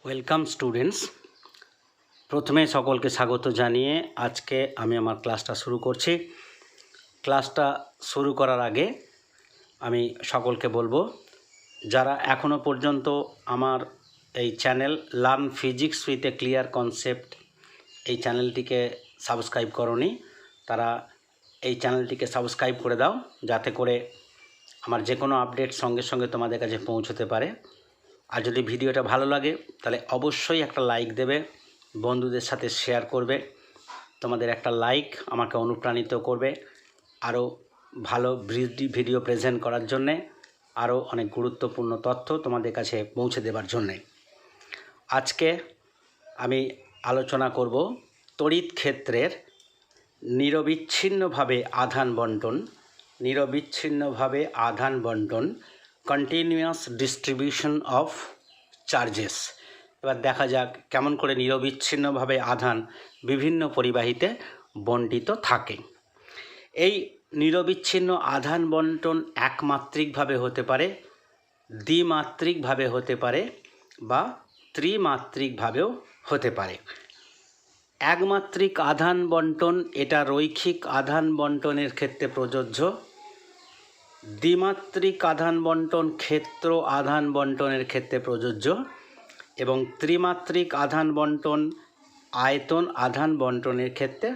Welcome students. প্রথমে সকলকে স্বাগত জানিয়ে আজকে আমি আমার ক্লাসটা শুরু করছি। ক্লাসটা শুরু করার আগে আমি সকলকে বলবো, যারা এখনও পর্যন্ত আমার এই channel learn physics with a clear concept এই চ্যানেলটিকে সাবস্ক্রাইব করনি, তারা এই চ্যানেলটিকে সাবস্ক্রাইব করে দাও, যাতে করে আমার যে কোনো আপডেট সঙ্গে সঙ্গে তোমাদের কাছে পৌঁছতে পারে। আর যদি ভিডিওটা ভালো লাগে তাহলে অবশ্যই একটা লাইক দেবে, বন্ধুদের সাথে শেয়ার করবে। তোমাদের একটা লাইক আমাকে অনুপ্রাণিত করবে আরও ভালো ভিডিও প্রেজেন্ট করার জন্যে, আরও অনেক গুরুত্বপূর্ণ তথ্য তোমাদের কাছে পৌঁছে দেবার জন্যে। আজকে আমি আলোচনা করব তড়িৎ ক্ষেত্রের নিরবিচ্ছিন্নভাবে আধান বণ্টন কন্টিনিউয়াস ডিস্ট্রিবিউশন অফ চার্জেস। এবার দেখা যাক কেমন করে নিরবিচ্ছিন্নভাবে আধান বিভিন্ন পরিবাহীতে বণ্টিত থাকে। এই নিরবিচ্ছিন্ন আধান বণ্টন একমাত্রিকভাবে হতে পারে, দ্বিমাত্রিকভাবে হতে পারে বা ত্রিমাত্রিকভাবেও হতে পারে। একমাত্রিক আধান বণ্টন এটা রৈখিক আধান বণ্টনের ক্ষেত্রে প্রযোজ্য। দ্বিমাত্রিক আধান বণ্টন ক্ষেত্র আধান বণ্টনের ক্ষেত্রে প্রযোজ্য এবং ত্রিমাত্রিক আধান বণ্টন আয়তন আধান বণ্টনের ক্ষেত্রে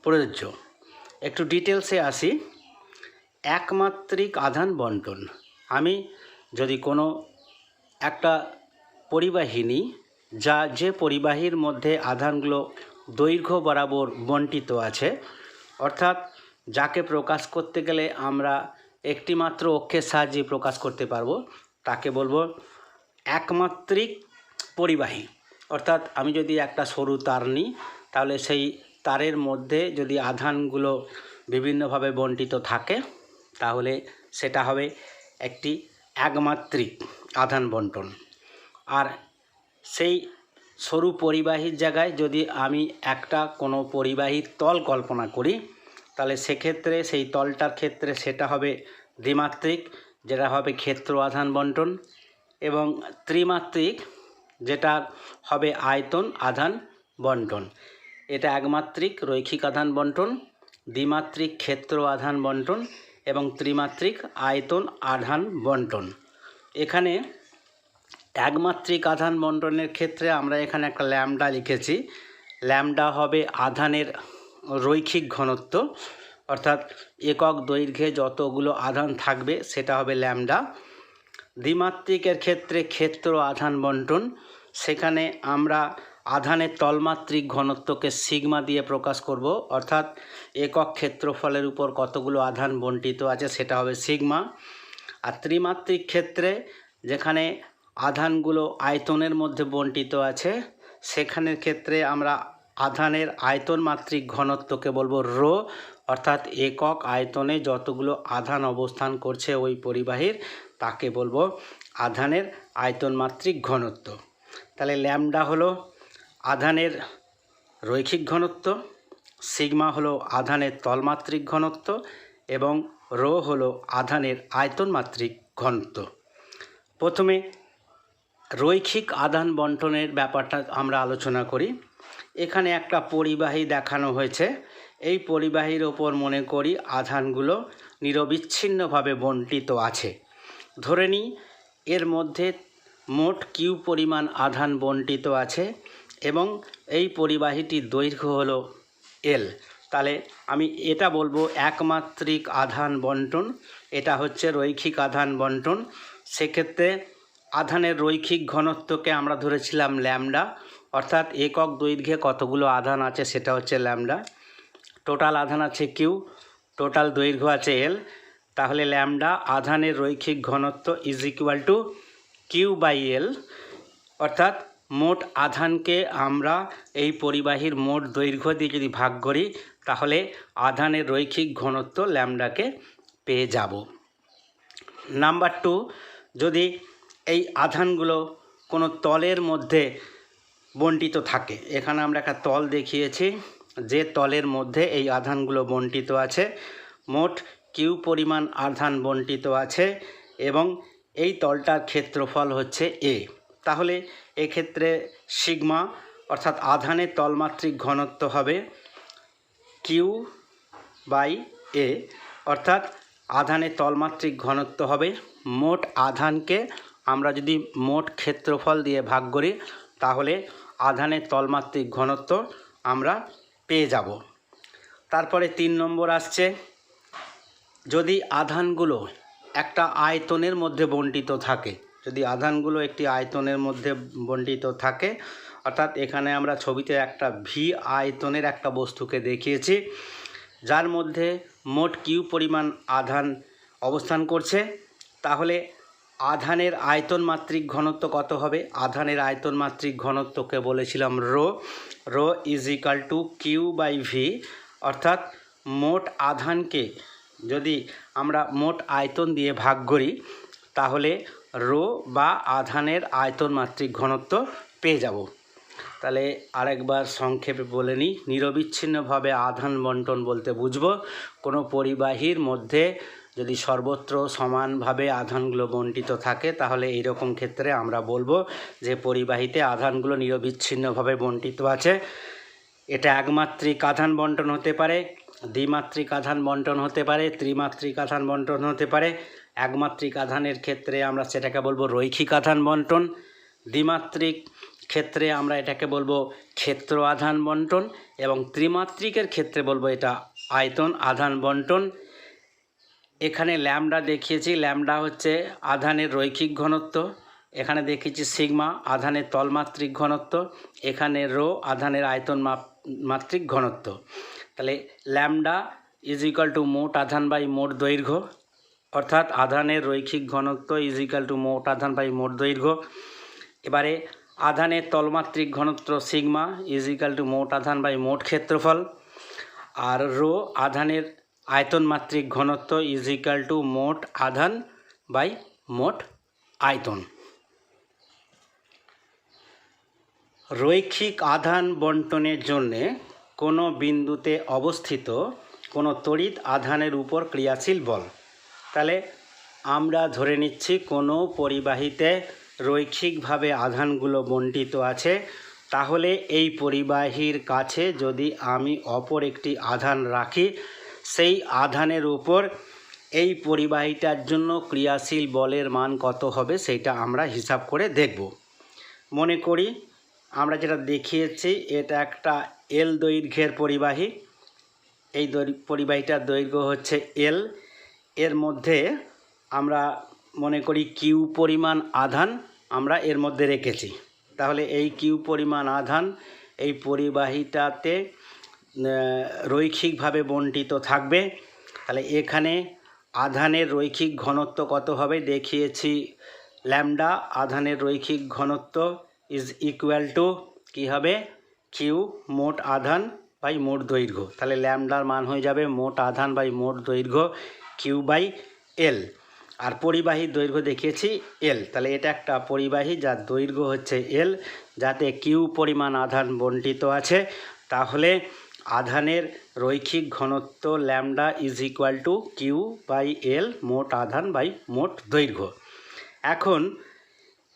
প্রযোজ্য। একটু ডিটেলসে আসি। একমাত্রিক আধান বণ্টন, আমি যদি কোনো একটা পরিবাহী নিই, যে পরিবাহীর মধ্যে আধানগুলো দৈর্ঘ্য বরাবর বণ্টিত আছে, অর্থাৎ যাকে প্রকাশ করতে গেলে আমরা একটি মাত্র অক্ষের সাহায্যে প্রকাশ করতে পারবো, তাকে বলবো একমাত্রিক পরিবাহী। অর্থাৎ আমি যদি একটা সরু তার নিই, তাহলে সেই তারের মধ্যে যদি আধানগুলো বিভিন্নভাবে বণ্টিত থাকে, তাহলে সেটা হবে একটি একমাত্রিক আধান বণ্টন। আর সেই সরু পরিবাহীর জায়গায় যদি আমি একটা কোনো পরিবাহীর তল কল্পনা করি, তাহলে সেক্ষেত্রে সেই তলটার ক্ষেত্রে সেটা হবে দ্বিমাত্রিক, যেটা হবে ক্ষেত্র আধান বণ্টন, এবং ত্রিমাত্রিক যেটা হবে আয়তন আধান বণ্টন। এটা একমাত্রিক রৈখিক আধান বণ্টন, দ্বিমাত্রিক ক্ষেত্র আধান বণ্টন এবং ত্রিমাত্রিক আয়তন আধান বণ্টন। এখানে একমাত্রিক আধান বণ্টনের ক্ষেত্রে আমরা এখানে একটা ল্যামডা লিখেছি। ল্যামডা হবে আধানের রৈখিক ঘনত্ব, অর্থাৎ একক দৈর্ঘ্যে যতগুলো আধান থাকবে সেটা হবে ল্যামডা। দ্বিমাত্রিকের ক্ষেত্রে ক্ষেত্র আধান বণ্টন, সেখানে আমরা আধানের তলমাত্রিক ঘনত্বকে সিগমা দিয়ে প্রকাশ করব, অর্থাৎ একক ক্ষেত্রফলের উপর কতগুলো আধান বণ্টিত আছে সেটা হবে সিগমা। আর ত্রিমাত্রিক ক্ষেত্রে যেখানে আধানগুলো আয়তনের মধ্যে বণ্টিত আছে, সেখানের ক্ষেত্রে আমরা আধানের আয়তন মাত্রিক ঘনত্বকে বলবো রো, অর্থাৎ একক আয়তনে যতগুলো আধান অবস্থান করছে ওই পরিবাহীর, তাকে বলবো আধানের আয়তন মাত্রিক ঘনত্ব। তাহলে ল্যামডা হলো আধানের রৈখিক ঘনত্ব, সিগমা হলো আধানের তলমাত্রিক ঘনত্ব এবং রো হলো আধানের আয়তন মাত্রিক ঘনত্ব। প্রথমে রৈখিক আধান বণ্টনের ব্যাপারটা আমরা আলোচনা করি। এখানে একটা পরিবাহী দেখানো হয়েছে। এই পরিবাহীর ওপর মনে করি আধানগুলো নিরবিচ্ছিন্নভাবে বণ্টিত আছে। ধরে নিই এর মধ্যে মোট কিউ পরিমাণ আধান বণ্টিত আছে এবং এই পরিবাহীটির দৈর্ঘ্য হলো এল। তাহলে আমি এটা বলবো একমাত্রিক আধান বণ্টন, এটা হচ্ছে রৈখিক আধান বণ্টন। সেক্ষেত্রে আধানের রৈখিক ঘনত্বকে আমরা ধরেছিলাম ল্যামডা, অর্থাৎ একক দৈর্ঘ্যে কতগুলো আধান আছে সেটা হচ্ছে ল্যামডা। টোটাল আধান আছে কিউ, টোটাল দৈর্ঘ্য আছে এল, তাহলে ল্যামডা আধানের রৈখিক ঘনত্ব is equal to Q by L, অর্থাৎ মোট আধানকে আমরা এই পরিবাহীর মোট দৈর্ঘ্য দিয়ে যদি ভাগ করি, তাহলে আধানের রৈখিক ঘনত্ব ল্যামডাকে পেয়ে যাব। নাম্বার 2, যদি এই আধানগুলো কোনো তলের মধ্যে বণ্টিত থাকে, এখানে আমরা একটা তল দেখিয়েছি, যে তলের মধ্যে এই আধানগুলো বণ্টিত আছে, মোট কিউ পরিমাণ আধান বণ্টিত আছে এবং এই তলটার ক্ষেত্রফল হচ্ছে এ। তাহলে এক্ষেত্রে সিগমা অর্থাৎ আধানের তলমাত্রিক ঘনত্ব হবে কিউ বাই এ, অর্থাৎ আধানের তলমাত্রিক ঘনত্ব হবে মোট আধানকে আমরা যদি মোট ক্ষেত্রফল দিয়ে ভাগ করি তাহলে আধানের তলমাত্রিক ঘনত্ব আমরা পেয়ে যাব। তারপরে 3 নম্বর আসছে, যদি আধানগুলো একটা আয়তনের মধ্যে বণ্টিত থাকে, যদি আধানগুলো একটি আয়তনের মধ্যে বণ্টিত থাকে, অর্থাৎ এখানে আমরা ছবিতে একটা ভি আয়তনের একটা বস্তুকে দেখিয়েছি যার মধ্যে মোট কিউ পরিমাণ আধান অবস্থান করছে, তাহলে আধানের আয়তন মাত্রিক ঘনত্ব কত হবে? আধানের আয়তন মাত্রিক ঘনত্বকে বলেছিলাম rho, rho is equal to Q by V, অর্থাৎ মোট আধানকে যদি আমরা মোট আয়তন দিয়ে ভাগ করি তাহলে রো বা আধানের আয়তন মাত্রিক ঘনত্ব পেয়ে যাব। তাহলে আরেকবার সংক্ষেপে বলে নিই, নিরবিচ্ছিন্নভাবে আধান বন্টন বলতে বুঝবো কোনো পরিবাহীর মধ্যে যদি সর্বত্র সমানভাবে আধানগুলো বণ্টিত থাকে তাহলে এই রকম ক্ষেত্রে আমরা বলবো যে পরিবাহীতে আধানগুলো নিরবিচ্ছিন্নভাবে বণ্টিত আছে। এটা একমাত্রিক আধান বন্টন হতে পারে, দ্বিমাত্রিক আধান বন্টন হতে পারে, ত্রিমাত্রিক আধান বন্টন হতে পারে। একমাত্রিক আধানের ক্ষেত্রে আমরা সেটাকে বলবো রৈখিক আধান বন্টন, দ্বিমাত্রিক ক্ষেত্রে আমরা এটাকে বলবো ক্ষেত্র আধান বন্টন, এবং ত্রিমাত্রিকের ক্ষেত্রে বলবো এটা আয়তন আধান বন্টন। এখানে ল্যামডা দেখিয়েছি, ল্যামডা হচ্ছে আধানের রৈখিক ঘনত্ব, এখানে দেখিয়েছি সিগমা আধানের তলমাত্রিক ঘনত্ব, এখানে রো আধানের আয়তন মাত্রিক ঘনত্ব। তাহলে ল্যামডা ইজ ইকাল টু মোট আধান বাই মোট দৈর্ঘ্য, অর্থাৎ আধানের রৈখিক ঘনত্ব ইজ ইকাল টু মোট আধান বাই মোট দৈর্ঘ্য। এবারে আধানের তলমাত্রিক ঘনত্ব সিগমা ইজ ইকাল টু মোট আধান বাই মোট ক্ষেত্রফল, আর রো আধানের আয়তন মাত্রিক ঘনত্ব ইজ ইকাল টু মোট আধান বাই মোট আয়তন। রৈখিক আধান বন্টনের জন্যে কোনো বিন্দুতে অবস্থিত কোনো তড়িৎ আধানের উপর ক্রিয়াশীল বল। তাহলে আমরা ধরে নিচ্ছি কোনো পরিবাহীতে রৈখিকভাবে আধানগুলো বণ্টিত আছে, তাহলে এই পরিবাহীর কাছে যদি আমি অপর একটি আধান রাখি সেই আধানের উপর এই পরিবাহীটার জন্য ক্রিয়াশীল বলের মান কত হবে সেইটা আমরা হিসাব করে দেখব। মনে করি আমরা যেটা দেখিয়েছি এটা একটা এল দৈর্ঘ্যের পরিবাহী, এই পরিবাহীটার দৈর্ঘ্য হচ্ছে এল, এর মধ্যে আমরা মনে করি কিউ পরিমাণ আধান আমরা এর মধ্যে রেখেছি। তাহলে এই কিউ পরিমাণ আধান এই পরিবাহীটাতে রৈখিকভাবে বণ্টিত থাকবে। তাহলে এখানে আধানের রৈখিক ঘনত্ব কত হবে দেখিয়েছি, ল্যামডা আধানের রৈখিক ঘনত্ব ইজ ইকুয়াল টু কী হবে, কিউ মোট আধান বাই মোট দৈর্ঘ্য। তাহলে ল্যামডার মান হয়ে যাবে মোট আধান বাই মোট দৈর্ঘ্য কিউ বাই এল, আর পরিবাহীর দৈর্ঘ্য দেখিয়েছি এল। তাহলে এটা একটা পরিবাহী যার দৈর্ঘ্য হচ্ছে এল, যাতে কিউ পরিমাণ আধান বণ্টিত আছে, তাহলে আধানের রৈখিক ঘনত্ব lambda is equal to Q by L মোট আধান বাই মোট দৈর্ঘ্য। এখন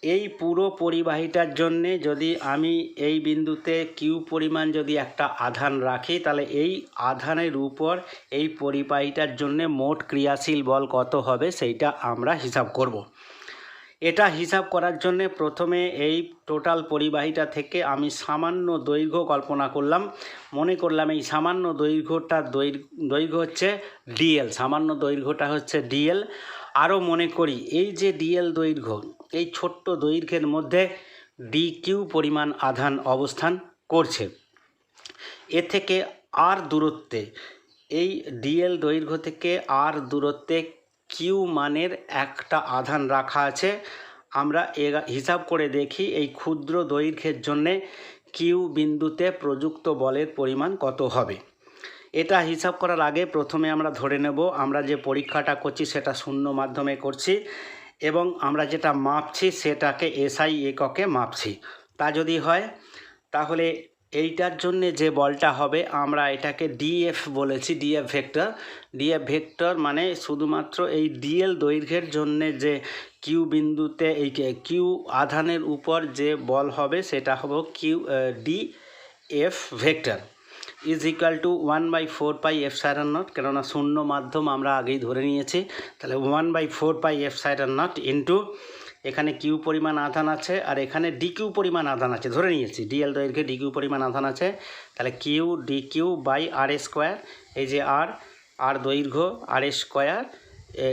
এই পুরো পরিবাহীটার জন্যে যদি আমি এই বিন্দুতে কিউ পরিমাণ যদি একটা আধান রাখি তাহলে এই আধানের উপর এই পরিবাহীটার জন্যে মোট ক্রিয়াশীল বল কত হবে সেইটা আমরা হিসাব করব। এটা হিসাব করার জন্যে প্রথমে এই টোটাল পরিবাহীটা থেকে আমি সামান্য দৈর্ঘ্য কল্পনা করলাম, মনে করলাম এই সামান্য দৈর্ঘ্যটার দৈর্ঘ্য হচ্ছে ডিএল, সামান্য দৈর্ঘ্যটা হচ্ছে ডিএল। আরও মনে করি এই যে ডিএল দৈর্ঘ্য, এই ছোট্ট দৈর্ঘ্যের মধ্যে ডি কিউ পরিমাণ আধান অবস্থান করছে। এ থেকে আর দূরত্বে, এই ডিএল দৈর্ঘ্য থেকে আর দূরত্বে কিউ মানের একটা আধান রাখা আছে। আমরা হিসাব করে দেখি এই ক্ষুদ্র দৈর্ঘ্যের জন্যে কিউ বিন্দুতে প্রযুক্ত বলের পরিমাণ কত হবে। এটা হিসাব করার আগে প্রথমে আমরা ধরে নেব আমরা যে পরীক্ষাটা করছি সেটা শূন্য মাধ্যমে করছি এবং আমরা যেটা মাপছি সেটাকে এসআই এককে মাপছি। তা যদি হয় তাহলে এইটার জন্যে যে বলটা হবে আমরা এটাকে ডিএফ বলেছি, ডিএফ ভেক্টর। ডিএফ ভেক্টর মানে শুধুমাত্র এই ডিএল দৈর্ঘ্যের জন্যে যে কিউ বিন্দুতে এই কিউ আধানের উপর যে বল হবে সেটা হবে Q DF vector is equal to 1/4πε0, কেননা শূন্য মাধ্যম আমরা আগেই ধরে নিয়েছি। তাহলে 1/4πε0 ইন্টু এখানে কিউ পরিমাণ আধান আছে আর এখানে ডিকিউ পরিমাণ আধান আছে, ধরে নিয়েছি ডিএল দৈর্ঘ্যে ডিকিউ পরিমাণ আধান আছে। তাহলে Q DQ by R square, এই যে আর দৈর্ঘ্য আর স্কোয়ার,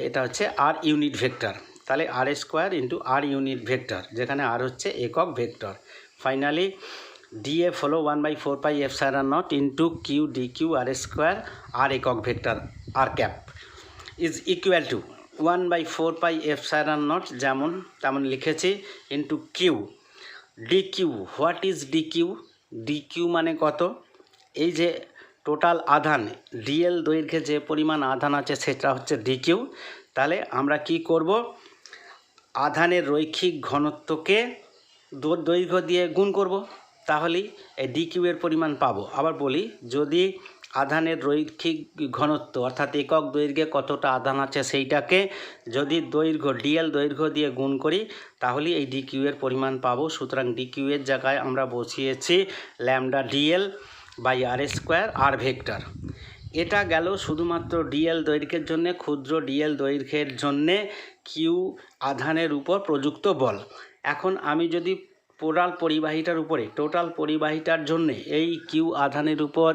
এটা হচ্ছে আর ইউনিট ভেক্টর। তাহলে R square into R unit vector, যেখানে আর হচ্ছে একক ভেক্টর। ফাইনালি ডিএফ হলো 1/4πε0 into Q DQ R square R একক vector R cap is equal to 1/4πε0 যেমন তেমন লিখেছি into Q DQ. What is DQ? DQ মানে কত? এই যে টোটাল আধান ডিএল দৈর্ঘ্যে যে পরিমাণ আধান আছে সেটা হচ্ছে ডিকিউ। তাহলে আমরা কি করব, আধানের রৈখিক ঘনত্বকে দৈর্ঘ্য দিয়ে গুণ করব, তাহলেই এই ডিকিউ এর পরিমাণ পাবো। আবার বলি, যদি আধানের রৈখিক ঘনত্ব অর্থাৎ একক দৈর্ঘ্যে কতটা আধান আছে সেইটাকে যদি দৈর্ঘ্য ডিএল দৈর্ঘ্য দিয়ে গুণ করি তাহলে এই ডিকিউ এর পরিমাণ পাবো। সুতরাং ডিকিউ এর জায়গায় আমরা বসিয়েছি lambda DL by R square R vector. এটা গেল শুধুমাত্র ডিএল দৈর্ঘ্যের জন্যে, ক্ষুদ্র ডিএল দৈর্ঘ্যের জন্যে কিউ আধানের উপর প্রযুক্ত বল। এখন আমি যদি টোটাল পরিবাহীটার জন্যে এই কিউ আধানের উপর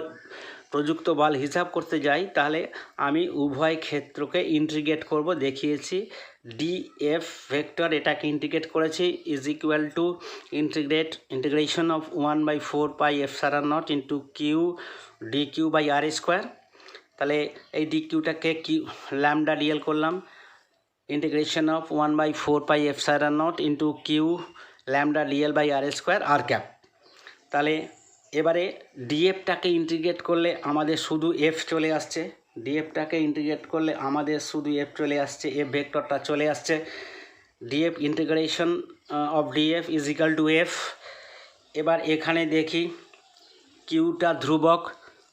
প্রযুক্ত বল হিসাব করতে যাই, তাহলে আমি উভয় ক্ষেত্রকে ইন্টিগ্রেট করব। দেখিয়েছি ডিএফ ভেক্টর, এটাকে ইন্টিগ্রেট করেছি is equal to integration of 1/4πε0 into Q DQ by R square. তাহলে এই ডিকিউটাকে কিউ ল্যামডা ডিএল করলাম, integration of 1/4πε0 into Q lambda DL by R square R cap. তাহলে এবারে ডিএফটাকে ইন্টিগ্রেট করলে আমাদের শুধু এফ চলে আসছে, ডিএফটাকে ইন্টিগ্রেট করলে আমাদের শুধু এফ চলে আসছে, এফ ভেক্টরটা চলে আসছে। DF integration of DF is equal two F. এবার এখানে দেখি কিউটা ধ্রুবক,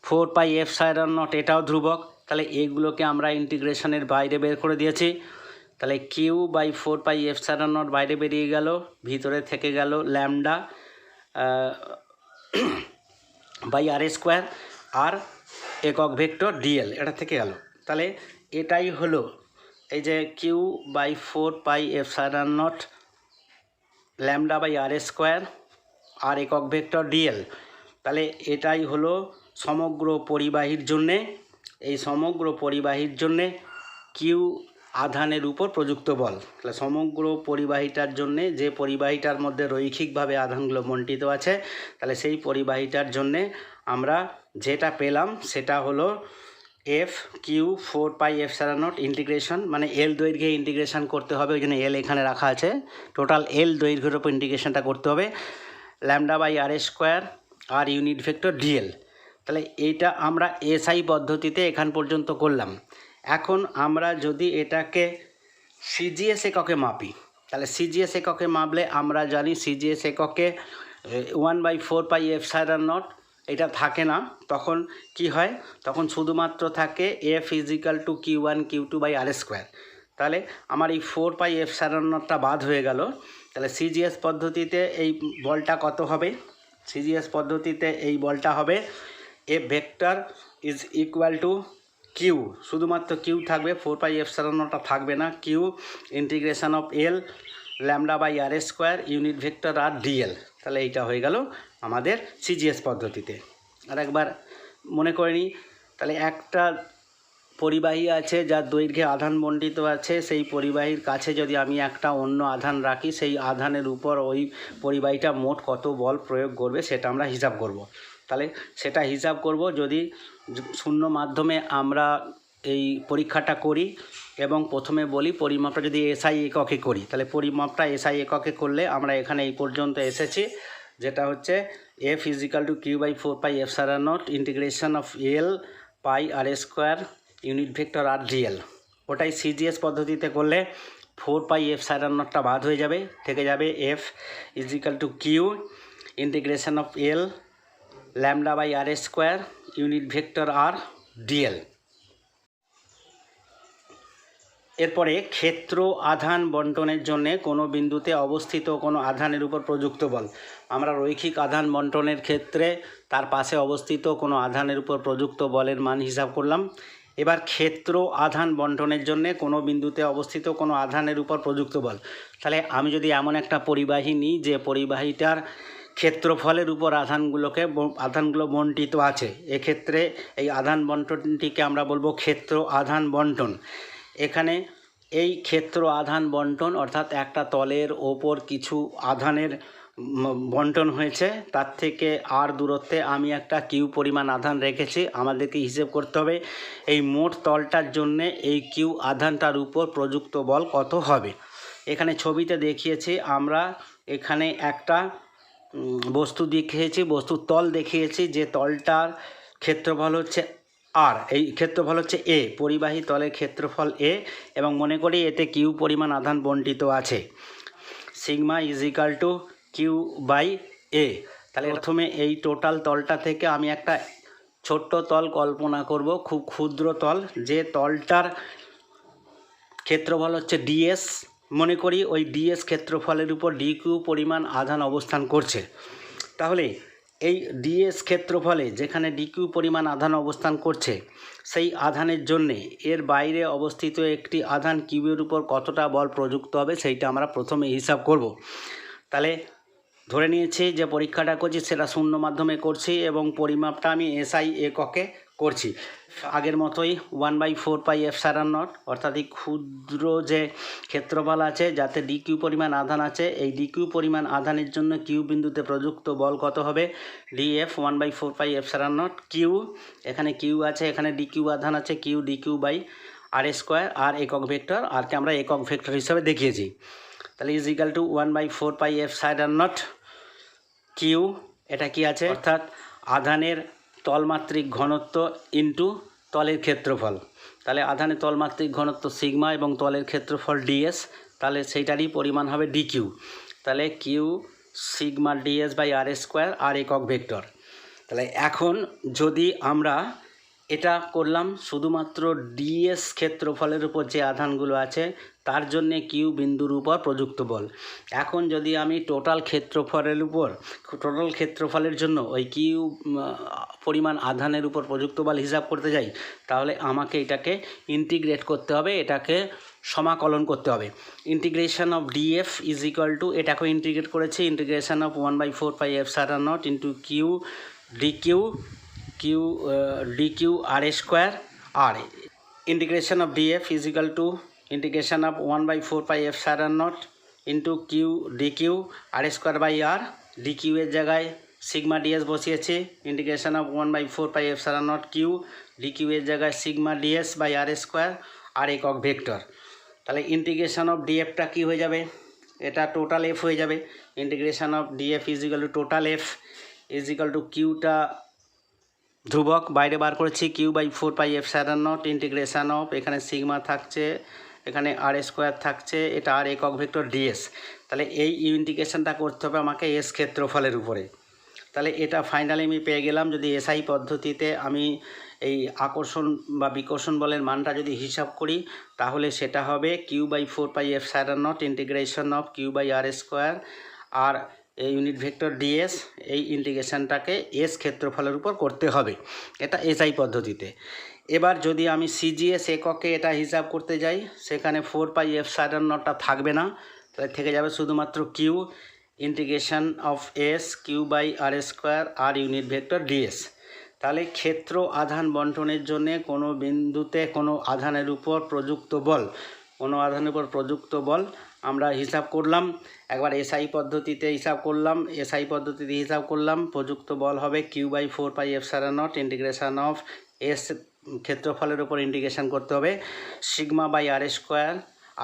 4πε0 এটাও ধ্রুবক, তাহলে এইগুলোকে আমরা ইন্টিগ্রেশনের বাইরে বের করে দিয়েছি। তাহলে কিউ বাই 4πε0 বাইরে বেরিয়ে গেল, ভিতরে থেকে গেল lambda by R square R একক ভেক্টর ডিএল, এটা থেকে গেল। তাহলে এটাই হলো এই যে Q by 4πε0 lambda by R square R একক ভেক্টর ডিএল। তাহলে এটাই হলো সমগ্র পরিবাহীর জন্যে, এই সমগ্র পরিবাহীর জন্যে কিউ আধানের উপর প্রযুক্ত বল। তাহলে সমগ্র পরিবাহীটার জন্যে, যে পরিবাহীটার মধ্যে রৈখিকভাবে আধানগুলো বণ্টিত আছে, তাহলে সেই পরিবাহীটার জন্যে আমরা যেটা পেলাম সেটা হলো এফ কিউ 4πε0 ইন্টিগ্রেশন, মানে এল দৈর্ঘ্যে ইন্টিগ্রেশন করতে হবে, ওই জন্য এল এখানে রাখা আছে, টোটাল এল দৈর্ঘ্যের উপর ইন্টিগ্রেশনটা করতে হবে, lambda by R square R unit vector dL. তাহলে এইটা আমরা এসআই পদ্ধতিতে এখান পর্যন্ত করলাম। এখন আমরা যদি এটাকে সিজিএস এককে মাপি, তাহলে সিজিএস এককে মাপলে আমরা জানি সিজিএস এককে 1/4πε0 এটা থাকে না, তখন কি হয়, তখন শুধুমাত্র থাকে F is equal to Q one Q two by R square. তাহলে আমার এই 4πε0টা বাদ হয়ে গেল। তাহলে সিজিএস পদ্ধতিতে এই বলটা কত হবে? সিজিএস পদ্ধতিতে এই বলটা হবে F vector is equal to Q, শুধুমাত্র কিউ থাকবে, 4πε0টা থাকবে না, Q integration of L lambda by R square unit vector R dL. তাহলে এইটা হয়ে গেল আমাদের সিজিএস পদ্ধতিতে। আর একবার মনে করে নিই, তাহলে একটা পরিবাহী আছে যার দৈর্ঘ্যে আধান বণ্টিত আছে, সেই পরিবাহীর কাছে যদি আমি একটা অন্য আধান রাখি, সেই আধানের উপর ওই পরিবাহীটা মোট কত বল প্রয়োগ করবে সেটা আমরা হিসাব করব। তাহলে সেটা হিসাব করব যদি শূন্য মাধ্যমে আমরা এই পরীক্ষাটা করি এবং প্রথমে বলি পরিমাপটা যদি এসআই এককে করি, তাহলে পরিমাপটা এসআই এককে করলে আমরা এখানে এই পর্যন্ত এসেছি, যেটা হচ্ছে F is equal to Q by 4πε0 integration of L pi R square unit vector R DL. ওটাই সিজিএস পদ্ধতিতে করলে 4πε0টা বাদ হয়ে যাবে, থেকে যাবে F is equal to Q integration of L lambda by R square unit vector R DL. এরপরে ক্ষেত্র আধান বন্টনের জন্য কোনো বিন্দুতে অবস্থিত কোনো আধানের উপর প্রযুক্ত বল। আমরা রৈখিক আধান বন্টনের ক্ষেত্রে তার পাশে অবস্থিত কোনো আধানের উপর প্রযুক্ত বলের মান হিসাব করলাম। এবার ক্ষেত্র আধান বন্টনের জন্য কোনো বিন্দুতে অবস্থিত কোনো আধানের উপর প্রযুক্ত বল। তাহলে আমি যদি এমন একটা পরিবাহী নিই যে পরিবাহীটার ক্ষেত্রফলের উপর আধানগুলো বন্টিত আছে, এক্ষেত্রে এই আধান বন্টনটিকে আমরা বলবো ক্ষেত্র আধান বন্টন। এখানে এই ক্ষেত্র আধান বন্টন অর্থাৎ একটা তলের ওপর কিছু আধানের বন্টন হয়েছে, তার থেকে আর দূরত্বে আমি একটা কিউ পরিমাণ আধান রেখেছি। আমাদেরকে হিসেব করতে হবে এই মোট তলটার জন্যে এই কিউ আধানটার উপর প্রযুক্ত বল কত হবে। এখানে ছবিতে দেখিয়েছি আমরা, এখানে একটা বস্তু দেখিয়েছি, বস্তুর তল দেখিয়েছি, যে তলটার ক্ষেত্রফল হচ্ছে আর, এই ক্ষেত্রফল হচ্ছে এ, পরিবাহী তলের ক্ষেত্রফল এ, এবং মনে করি এতে কিউ পরিমাণ আধান বন্টিত আছে। Sigma is equal to Q by A. তাহলে প্রথমে এই টোটাল তলটা থেকে আমি একটা ছোট্ট তল কল্পনা করব, খুব ক্ষুদ্র তল, যে তলটার ক্ষেত্রফল হচ্ছে ডিএস। মনে করি ওই ডিএস ক্ষেত্রফলের উপর ডি কিউ পরিমাণ আধান অবস্থান করছে। তাহলে এই ডিএস ক্ষেত্রফলে যেখানে ডি কিউ পরিমাণ আধান অবস্থান করছে, সেই আধানের জন্যে এর বাইরে অবস্থিত একটি আধান কিউবের উপর কতটা বল প্রযুক্ত হবে সেইটা আমরা প্রথমে হিসাব করব। তাহলে ধরে নিয়েছি যে পরীক্ষাটা করছি সেটা শূন্য মাধ্যমে করছি এবং পরিমাপটা আমি এসআই এককে করছি। আগের মতোই 1/4πε0, অর্থাৎ এই ক্ষুদ্র যে ক্ষেত্রফল আছে যাতে ডি কিউ পরিমাণ আধান আছে, এই ডি কিউ পরিমাণ আধানের জন্য কিউ বিন্দুতে প্রযুক্ত বল কত হবে, ডিএফ 1/4πε0 কিউ, এখানে কিউ আছে, এখানে ডি কিউ আধান আছে, Q D Q by R square, R একক ভেক্টর, আরকে আমরা একক ভেক্টর হিসাবে দেখিয়েছি। তাহলে ইজ ইকাল টু 1/4πε0 কিউ, এটা কি আছে অর্থাৎ আধানের তলমাত্রিক ঘনত্ব ইন্টু তলের ক্ষেত্রফল। তাহলে আধানের তলমাত্রিক ঘনত্ব সিগমা এবং তলের ক্ষেত্রফল ডিএস, তাহলে সেইটারই পরিমাণ হবে ডি কিউ। তাহলে Q sigma DS by R square, R একক ভেক্টর। তাহলে এখন যদি আমরা এটা করলাম শুধুমাত্র ডিএস ক্ষেত্রফলের উপর যে আধানগুলো আছে তার জন্যে কিউ বিন্দুর উপর প্রযুক্ত বল। এখন যদি আমি টোটাল ক্ষেত্রফলের জন্য ওই কিউ পরিমাণ আধানের উপর প্রযুক্ত বল হিসাব করতে যাই, তাহলে আমাকে এটাকে ইন্টিগ্রেট করতে হবে, এটাকে সমাকলন করতে হবে। Integration of DF is equal to, এটাকেও ইন্টিগ্রেট করেছি, integration of 1/4πε0 into Q D Q R square, R integration of DF is equal to integration of 1/4πε0 into Q D Q R square by R, D Q এর জায়গায় sigma DS বসিয়েছি, integration of 1/4πε0 Q D Q এর জায়গায় sigma DS by R square, R একক vector. তাহলে integration of ডিএফটা কী হয়ে যাবে, এটা টোটাল এফ হয়ে যাবে। Integration of DF is equal to total F is equal to কিউটা ধ্রুবক বাইরে বার করেছি, কিউ বাই 4πε0 ইন্টিগ্রেশন অফ, এখানে সিগমা থাকছে, এখানে আর স্কোয়ার থাকছে, এটা আর একক ভেক্টর ডিএস। তাহলে এই ইন্টিগ্রেশনটা করতে হবে আমাকে এস ক্ষেত্রফলের উপরে। তাহলে এটা ফাইনালি আমি পেয়ে গেলাম। যদি এসআই পদ্ধতিতে আমি এই আকর্ষণ বা বিকর্ষণ বলের মানটা যদি হিসাব করি, তাহলে সেটা হবে Q by 4πε0 integration of Q by R square R এই ইউনিট ভেক্টর ডিএস, এই ইন্টিগ্রেশনটাকে এস ক্ষেত্রফলের উপর করতে হবে, এটা এসআই পদ্ধতিতে। এবার যদি আমি সিজিএস এককে এটা হিসাব করতে যাই, সেখানে 4πε0টা থাকবে না, তাহলে থেকে যাবে শুধুমাত্র Q integration of S Q by R square R unit vector dS. তাহলে ক্ষেত্র আধান বন্টনের জন্য কোনো বিন্দুতে কোনো আধানের উপর প্রযুক্ত বল আমরা হিসাব করলাম। একবার এসআই পদ্ধতিতে হিসাব করলাম, প্রযুক্ত বল হবে Q by 4πε0 integration of S ক্ষেত্রফলের উপর ইন্টিগ্রেশন করতে হবে sigma by R square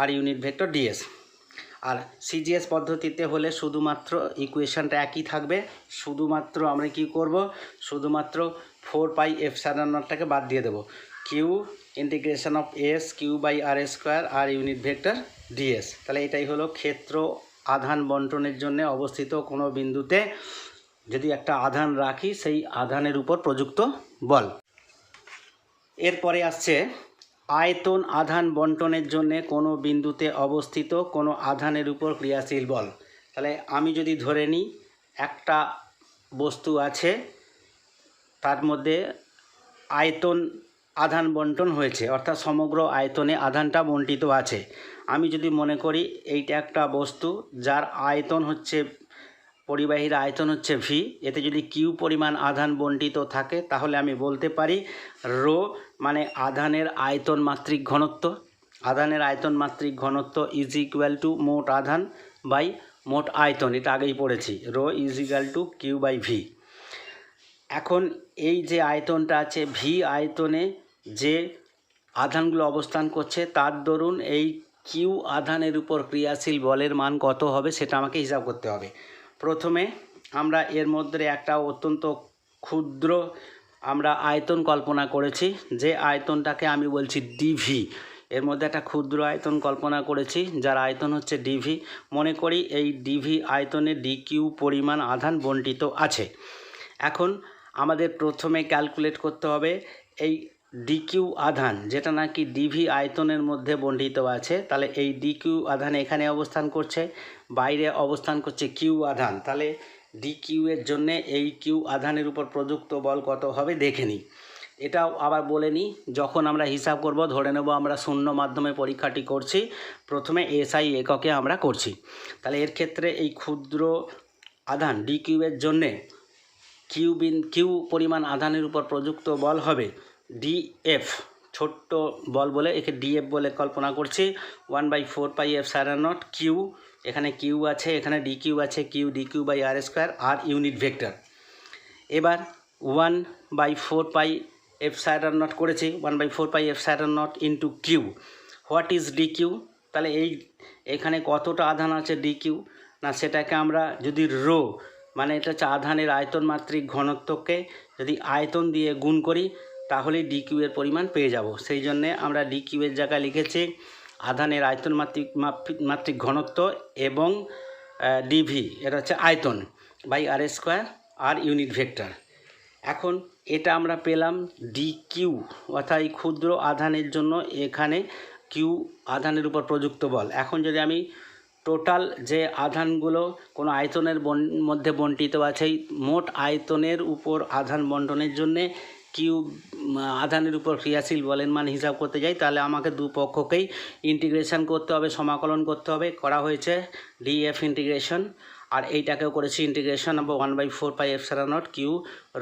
R unit vector DS. আর সিজিএস পদ্ধতিতে হলে শুধুমাত্র ইকুয়েশনটা একই থাকবে, শুধুমাত্র আমরা কি করব, শুধুমাত্র 4πε0টাকে বাদ দিয়ে দেবো, Q integration of S Q by R square R unit vector dS. তাহলে এটাই হলো ক্ষেত্র আধান বন্টনের জন্য অবস্থিত কোনো বিন্দুতে যদি একটা আধান রাখি সেই আধানের উপর প্রযুক্ত বল। এরপরে আসছে আয়তন আধান বন্টনের জন্য কোনো বিন্দুতে অবস্থিত কোনো আধানের উপর ক্রিয়াশীল বল। তাহলে আমি যদি ধরে নিই একটা বস্তু আছে, তার মধ্যে আয়তন আধান বন্টন হয়েছে, অর্থাৎ সমগ্র আয়তনে আধানটা বন্টিত আছে। আমি যদি মনে করি এইটা একটা বস্তু যার আয়তন হচ্ছে, পরিবাহীর আয়তন হচ্ছে ভি, এতে যদি কিউ পরিমাণ আধান বন্টিত থাকে তাহলে আমি বলতে পারি রো মানে আধানের আয়তন মাত্রিক ঘনত্ব। আধানের আয়তন মাত্রিক ঘনত্ব ইজ ইকুয়াল টু মোট আধান বাই মোট আয়তন, এটা আগেই পড়েছি, rho is equal to Q by V. এখন এই যে আয়তনটা আছে, ভি আয়তনে যে আধানগুলো অবস্থান করছে তার দরুন এই কিউ আধানের উপর ক্রিয়াশীল বলের মান কত হবে সেটা আমাকে হিসাব করতে হবে। প্রথমে আমরা এর মধ্যে একটা অত্যন্ত ক্ষুদ্র আমরা আয়তন কল্পনা করেছি, যে আয়তনটাকে আমি বলছি ডিভি। এর মধ্যে একটা ক্ষুদ্র আয়তন কল্পনা করেছি যার আয়তন হচ্ছে ডিভি। মনে করি এই ডিভি আয়তনে ডিকিউ পরিমাণ আধান বন্টিত আছে। এখন আমাদের প্রথমে ক্যালকুলেট করতে হবে এই ডিকিউ আধান, যেটা নাকি ডিভি আয়তনের মধ্যে বন্টিত আছে। তাহলে এই ডিকিউ আধান এখানে অবস্থান করছে, বাইরে অবস্থান করছে কিউ আধান। তাহলে ডিকিউ এর জন্যে এই কিউ আধানের উপর প্রযুক্ত বল কত হবে দেখে নিই। এটাও আবার বলে নিই, যখন আমরা হিসাব করব ধরে নেব আমরা শূন্য মাধ্যমে পরীক্ষাটি করছি, প্রথমে এসআই এককে আমরা করছি। তাহলে এর ক্ষেত্রে এই ক্ষুদ্র আধান ডিকিউ এর জন্যে কিউ পরিমাণ আধানের উপর প্রযুক্ত বল হবে ডিএফ, ছোট্ট বল বলে একে ডিএফ বলে কল্পনা করছি, 1/4πε0 কিউ, এখানে কিউ আছে, এখানে ডিকিউ আছে, Q DQ by R square, R unit vector. এবার 1/4πε0 করেছি, 1/4πε0 into Q. What is DQ? তাহলে এখানে কতটা আধান আছে ডিকিউ, না সেটাকে আমরা যদি রো মানে এটা হচ্ছে আধানের আয়তন মাত্রিক ঘনত্বকে যদি আয়তন দিয়ে গুণ করি তাহলেই ডিকিউ এর পরিমাণ পেয়ে যাব। সেই জন্যে আমরা ডিকিউ এর জায়গায় লিখেছি আধানের আয়তন মাত্রিক ঘনত্ব এবং ডিভি, এটা হচ্ছে আয়তন by R square R unit vector. এখন এটা আমরা পেলাম ডিকিউ, অর্থাৎ এই ক্ষুদ্র আধানের জন্য এখানে কিউ আধানের উপর প্রযুক্ত বল। এখন যদি আমি টোটাল যে আধানগুলো কোনো আয়তনের মধ্যে বন্টিত আছে, মোট আয়তনের উপর আধান বন্টনের জন্যে কিউ আধানের উপর ক্রিয়াশীল বলের মান হিসাব করতে যাই, তাহলে আমাকে দুপক্ষকেই ইন্টিগ্রেশন করতে হবে, সমাকলন করতে হবে। করা হয়েছে ডিএফ ইন্টিগ্রেশন, আর এইটাকেও করেছি ইন্টিগ্রেশন নম্বর 1/4πε0 কিউ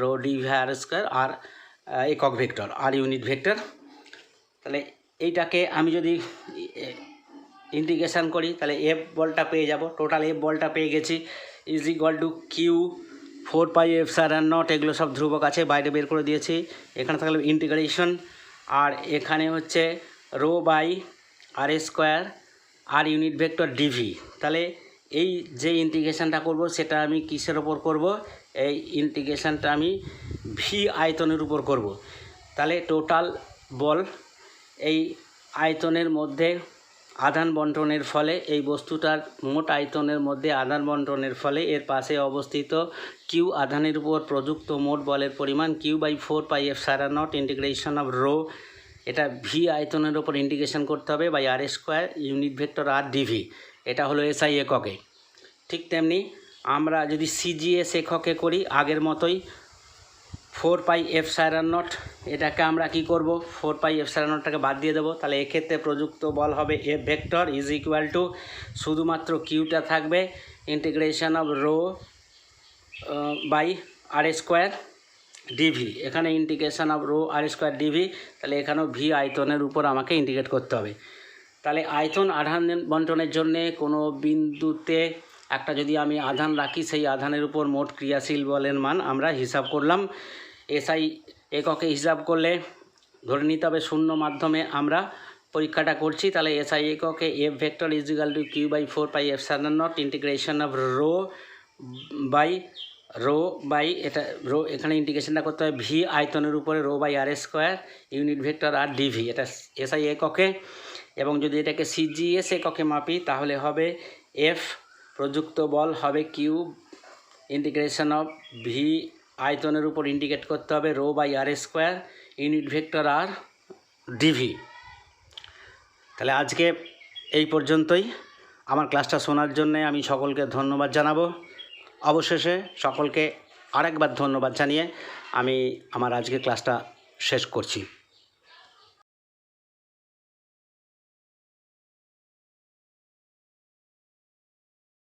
রো ডিভি আর স্কোয়ার আর একক ভেক্টর আর ইউনিট ভেক্টর। তাহলে এইটাকে আমি যদি ইন্টিগ্রেশন করি তাহলে এফ বলটা পেয়ে যাব, টোটাল এফ বলটা পেয়ে গেছি, ইজ ইকুয়াল টু কিউ 4πε0, এগুলো সব ধ্রুবক আছে বাইরে বের করে দিয়েছি। এখানে থাকলে ইন্টিগ্রেশন, আর এখানে হচ্ছে rho by R square R unit vector dV. তাহলে এই যে ইন্টিগ্রেশনটা করব সেটা আমি কিসের ওপর করব, এই ইন্টিগ্রেশনটা আমি ভি আয়তনের উপর করব। তাহলে টোটাল বল এই আয়তনের মধ্যে আধান বন্টনের ফলে, এই বস্তুটার মোট আয়তনের মধ্যে আধান বন্টনের ফলে এর পাশে অবস্থিত কিউ আধানের উপর প্রযুক্ত মোট বলের পরিমাণ Q/4πε0 ইন্টিগ্রেশন অফ রো, এটা ভি আয়তনের ওপর ইন্টিগ্রেশন করতে হবে by R square unit vector R dV. এটা হলো এসআই এককে। ঠিক তেমনি আমরা যদি সিজিএস এককে করি আগের মতোই 4πε0, এটাকে আমরা কি করব, 4πε0টাকে বাদ দিয়ে দেবো। তাহলে এক্ষেত্রে প্রযুক্ত বল হবে F vector is equal to, শুধুমাত্র কিউটা থাকবে integration of rho by R square DV, এখানে integration of rho R square DV. তাহলে এখানেও ভি আয়তনের উপর আমাকে ইন্টিগ্রেট করতে হবে। তাহলে আয়তন আধান বন্টনের জন্যে কোনো বিন্দুতে একটা যদি আমি আধান রাখি সেই আধানের উপর মোট ক্রিয়াশীল বলের মান আমরা হিসাব করলাম। এসআই এককে হিসাব করলে ধরে নিতে হবে শূন্য মাধ্যমে আমরা পরীক্ষাটা করছি। তাহলে এসআই এককে F vector is equal to Q/4πε0 integration of rho by এটা রো, এখানে ইন্টিগ্রেশনটা করতে হবে ভি আয়তনের উপরে rho by R square unit vector R dV, এটা এসআই এককে। এবং যদি এটাকে সিজিএস এককে মাপি তাহলে হবে এফ প্রযুক্ত বল হবে কিউ ইন্টিগ্রেশন অফ ভি আয়তনের উপর ইন্ডিকেট করতে হবে rho by R square unit vector R dV. তাহলে আজকে এই পর্যন্তই। আমার ক্লাসটা শোনার জন্যে আমি সকলকে ধন্যবাদ জানাবো। অবশেষে সকলকে আরেকবার ধন্যবাদ জানিয়ে আমি আমার আজকের ক্লাসটা শেষ করছি।